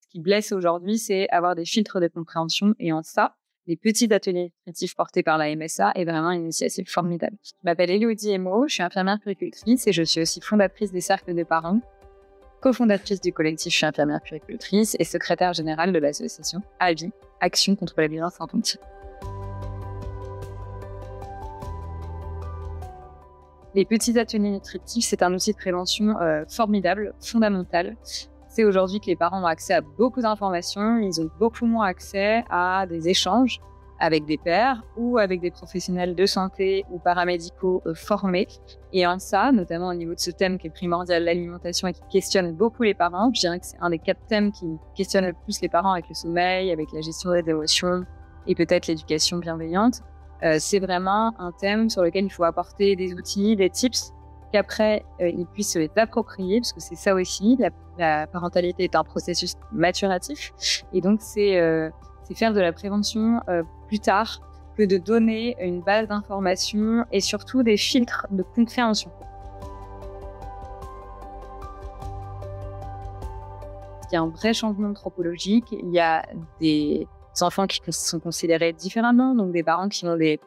Ce qui blesse aujourd'hui, c'est avoir des filtres de compréhension. Et en ça, les petits ateliers nutritifs portés par la MSA est vraiment une initiative formidable. Je m'appelle Élodie Emo, je suis infirmière puéricultrice et je suis aussi fondatrice des cercles de parents, cofondatrice du collectif Je suis infirmière puéricultrice et secrétaire générale de l'association AVI, Action contre la violence infantile. Les petits ateliers nutritifs, c'est un outil de prévention formidable, fondamental. C'est aujourd'hui que les parents ont accès à beaucoup d'informations, ils ont beaucoup moins accès à des échanges avec des pairs ou avec des professionnels de santé ou paramédicaux formés. Et en ça, notamment au niveau de ce thème qui est primordial, l'alimentation, et qui questionne beaucoup les parents, je dirais que c'est un des 4 thèmes qui questionnent le plus les parents, avec le sommeil, avec la gestion des émotions et peut-être l'éducation bienveillante. C'est vraiment un thème sur lequel il faut apporter des outils, des tips, qu'après ils puissent se les approprier, parce que c'est ça aussi, la parentalité est un processus maturatif, et donc c'est faire de la prévention plus tard que de donner une base d'informations et surtout des filtres de compréhension. Il y a un vrai changement anthropologique, il y a des enfants qui sont considérés différemment, donc des parents qui ont des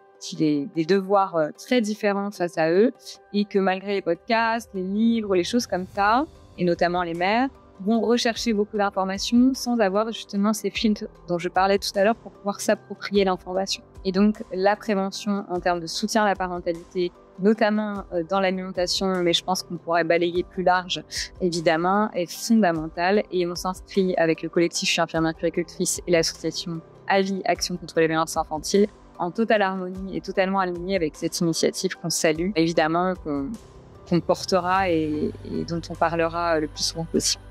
devoirs très différents face à eux, et que malgré les podcasts, les livres, les choses comme ça, et notamment les mères, vont rechercher beaucoup d'informations sans avoir justement ces filtres dont je parlais tout à l'heure pour pouvoir s'approprier l'information. Et donc la prévention en termes de soutien à la parentalité, notamment dans l'alimentation, mais je pense qu'on pourrait balayer plus large, évidemment, est fondamentale. Et on s'inscrit avec le collectif Je suis infirmière puéricultrice et l'association AVI, Action contre les violences infantiles, en totale harmonie et totalement alignée avec cette initiative qu'on salue, évidemment, qu'on portera et dont on parlera le plus souvent possible.